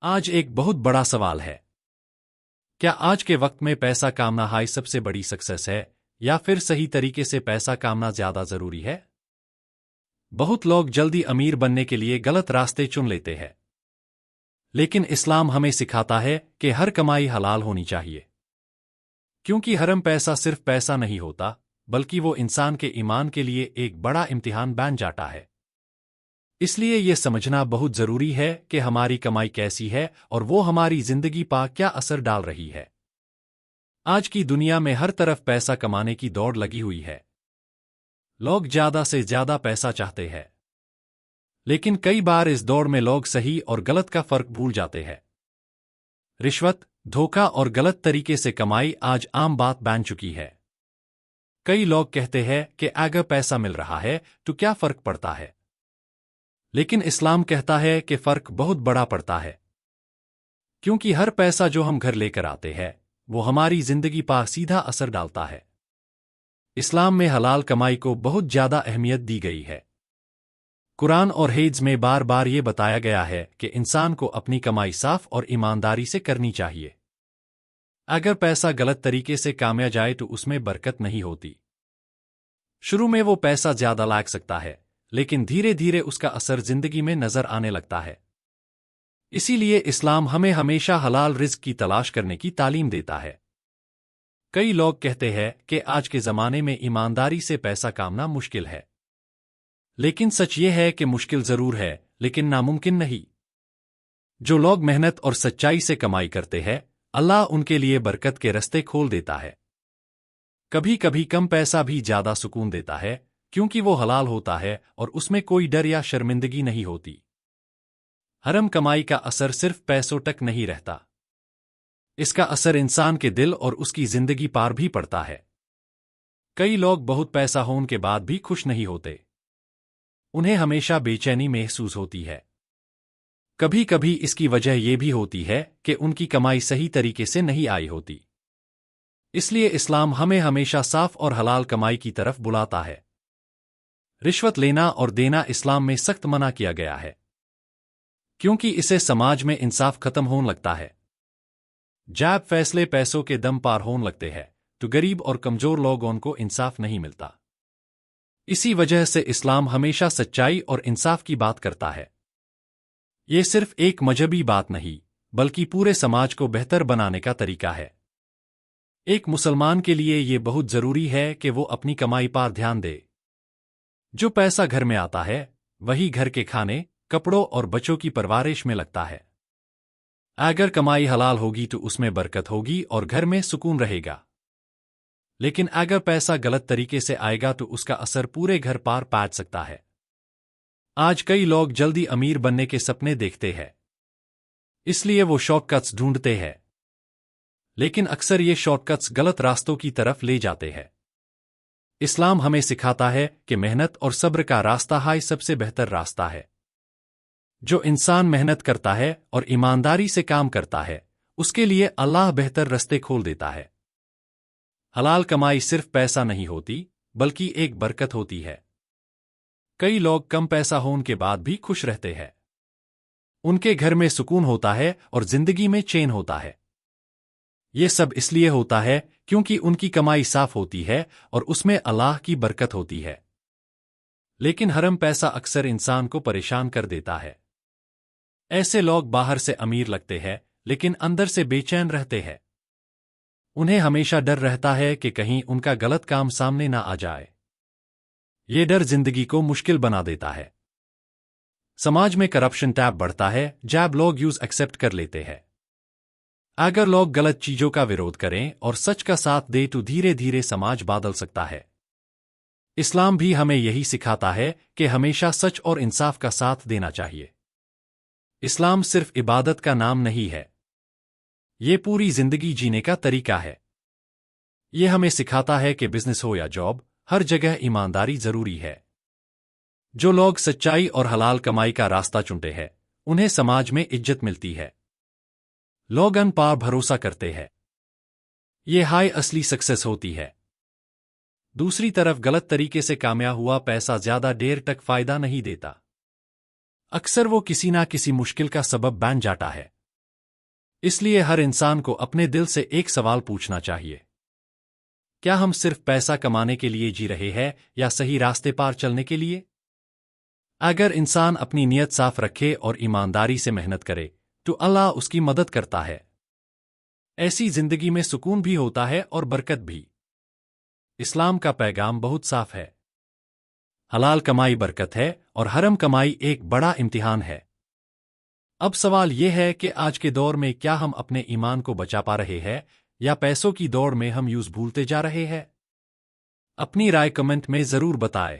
آج ایک بہت بڑا سوال ہے۔ کیا آج کے وقت میں پیسہ کامنا ہی سب سے بڑی سکسیس ہے یا پھر صحیح طریقے سے پیسہ کامنا زیادہ ضروری ہے؟ بہت لوگ جلدی امیر بننے کے لیے غلط راستے چن لیتے ہیں، لیکن اسلام ہمیں سکھاتا ہے کہ ہر کمائی حلال ہونی چاہیے، کیونکہ حرام پیسہ صرف پیسہ نہیں ہوتا بلکہ وہ انسان کے ایمان کے لیے ایک بڑا امتحان بن جاتا ہے۔ اس لیے یہ سمجھنا بہت ضروری ہے کہ ہماری کمائی کیسی ہے اور وہ ہماری زندگی پر کیا اثر ڈال رہی ہے۔ آج کی دنیا میں ہر طرف پیسہ کمانے کی دوڑ لگی ہوئی ہے۔ لوگ زیادہ سے زیادہ پیسہ چاہتے ہیں، لیکن کئی بار اس دوڑ میں لوگ صحیح اور غلط کا فرق بھول جاتے ہیں۔ رشوت، دھوکہ اور غلط طریقے سے کمائی آج عام بات بن چکی ہے۔ کئی لوگ کہتے ہیں کہ اگر پیسہ مل رہا ہے تو کیا فرق پڑتا ہے، لیکن اسلام کہتا ہے کہ فرق بہت بڑا پڑتا ہے، کیونکہ ہر پیسہ جو ہم گھر لے کر آتے ہیں وہ ہماری زندگی پر سیدھا اثر ڈالتا ہے۔ اسلام میں حلال کمائی کو بہت زیادہ اہمیت دی گئی ہے۔ قرآن اور حدیث میں بار بار یہ بتایا گیا ہے کہ انسان کو اپنی کمائی صاف اور ایمانداری سے کرنی چاہیے۔ اگر پیسہ غلط طریقے سے کامیا جائے تو اس میں برکت نہیں ہوتی۔ شروع میں وہ پیسہ زیادہ لگ سکتا ہے، لیکن دھیرے دھیرے اس کا اثر زندگی میں نظر آنے لگتا ہے۔ اسی لیے اسلام ہمیں ہمیشہ حلال رزق کی تلاش کرنے کی تعلیم دیتا ہے۔ کئی لوگ کہتے ہیں کہ آج کے زمانے میں ایمانداری سے پیسہ کامنا مشکل ہے، لیکن سچ یہ ہے کہ مشکل ضرور ہے لیکن ناممکن نہیں۔ جو لوگ محنت اور سچائی سے کمائی کرتے ہیں، اللہ ان کے لیے برکت کے رستے کھول دیتا ہے۔ کبھی کبھی کم پیسہ بھی زیادہ سکون دیتا ہے، کیونکہ وہ حلال ہوتا ہے اور اس میں کوئی ڈر یا شرمندگی نہیں ہوتی۔ حرام کمائی کا اثر صرف پیسوں تک نہیں رہتا، اس کا اثر انسان کے دل اور اس کی زندگی پر بھی پڑتا ہے۔ کئی لوگ بہت پیسہ ہونے کے بعد بھی خوش نہیں ہوتے، انہیں ہمیشہ بے چینی محسوس ہوتی ہے۔ کبھی کبھی اس کی وجہ یہ بھی ہوتی ہے کہ ان کی کمائی صحیح طریقے سے نہیں آئی ہوتی۔ اس لیے اسلام ہمیں ہمیشہ صاف اور حلال کمائی کی طرف بلاتا ہے۔ رشوت لینا اور دینا اسلام میں سخت منع کیا گیا ہے، کیونکہ اسے سماج میں انصاف ختم ہونے لگتا ہے۔ جب فیصلے پیسوں کے دم پر ہونے لگتے ہیں تو غریب اور کمزور لوگوں کو انصاف نہیں ملتا۔ اسی وجہ سے اسلام ہمیشہ سچائی اور انصاف کی بات کرتا ہے۔ یہ صرف ایک مذہبی بات نہیں بلکہ پورے سماج کو بہتر بنانے کا طریقہ ہے۔ ایک مسلمان کے لیے یہ بہت ضروری ہے کہ وہ اپنی کمائی پر دھیان دے۔ جو پیسہ گھر میں آتا ہے وہی گھر کے کھانے، کپڑوں اور بچوں کی پرورش میں لگتا ہے۔ اگر کمائی حلال ہوگی تو اس میں برکت ہوگی اور گھر میں سکون رہے گا، لیکن اگر پیسہ غلط طریقے سے آئے گا تو اس کا اثر پورے گھر پر پڑ سکتا ہے۔ آج کئی لوگ جلدی امیر بننے کے سپنے دیکھتے ہیں، اس لیے وہ شارٹ کٹس ڈھونڈتے ہیں، لیکن اکثر یہ شارٹ کٹس غلط راستوں کی طرف لے جاتے ہیں۔ اسلام ہمیں سکھاتا ہے کہ محنت اور صبر کا راستہ ہی سب سے بہتر راستہ ہے۔ جو انسان محنت کرتا ہے اور ایمانداری سے کام کرتا ہے، اس کے لیے اللہ بہتر راستے کھول دیتا ہے۔ حلال کمائی صرف پیسہ نہیں ہوتی بلکہ ایک برکت ہوتی ہے۔ کئی لوگ کم پیسہ ہونے کے بعد بھی خوش رہتے ہیں، ان کے گھر میں سکون ہوتا ہے اور زندگی میں چین ہوتا ہے۔ یہ سب اس لیے ہوتا ہے کیونکہ ان کی کمائی صاف ہوتی ہے اور اس میں اللہ کی برکت ہوتی ہے۔ لیکن حرام پیسہ اکثر انسان کو پریشان کر دیتا ہے۔ ایسے لوگ باہر سے امیر لگتے ہیں لیکن اندر سے بے چین رہتے ہیں۔ انہیں ہمیشہ ڈر رہتا ہے کہ کہیں ان کا غلط کام سامنے نہ آ جائے۔ یہ ڈر زندگی کو مشکل بنا دیتا ہے۔ سماج میں کرپشن ٹیپ بڑھتا ہے جب لوگ یوز ایکسپٹ کر لیتے ہیں۔ اگر لوگ غلط چیزوں کا ویرودھ کریں اور سچ کا ساتھ دیں تو دھیرے دھیرے سماج بدل سکتا ہے۔ اسلام بھی ہمیں یہی سکھاتا ہے کہ ہمیشہ سچ اور انصاف کا ساتھ دینا چاہیے۔ اسلام صرف عبادت کا نام نہیں ہے، یہ پوری زندگی جینے کا طریقہ ہے۔ یہ ہمیں سکھاتا ہے کہ بزنس ہو یا جاب، ہر جگہ ایمانداری ضروری ہے۔ جو لوگ سچائی اور حلال کمائی کا راستہ چنتے ہیں، انہیں سماج میں عزت ملتی ہے، لوگ ان پر بھروسہ کرتے ہیں۔ یہ ہائی اصلی سکسیس ہوتی ہے۔ دوسری طرف غلط طریقے سے کامیاب ہوا پیسہ زیادہ دیر تک فائدہ نہیں دیتا، اکثر وہ کسی نہ کسی مشکل کا سبب بن جاتا ہے۔ اس لیے ہر انسان کو اپنے دل سے ایک سوال پوچھنا چاہیے، کیا ہم صرف پیسہ کمانے کے لیے جی رہے ہیں یا صحیح راستے پار چلنے کے لیے؟ اگر انسان اپنی نیت صاف رکھے اور ایمانداری سے محنت کرے تو اللہ اس کی مدد کرتا ہے۔ ایسی زندگی میں سکون بھی ہوتا ہے اور برکت بھی۔ اسلام کا پیغام بہت صاف ہے، حلال کمائی برکت ہے اور حرام کمائی ایک بڑا امتحان ہے۔ اب سوال یہ ہے کہ آج کے دور میں کیا ہم اپنے ایمان کو بچا پا رہے ہیں یا پیسوں کی دوڑ میں ہم یوز بھولتے جا رہے ہیں؟ اپنی رائے کمنٹ میں ضرور بتائیں۔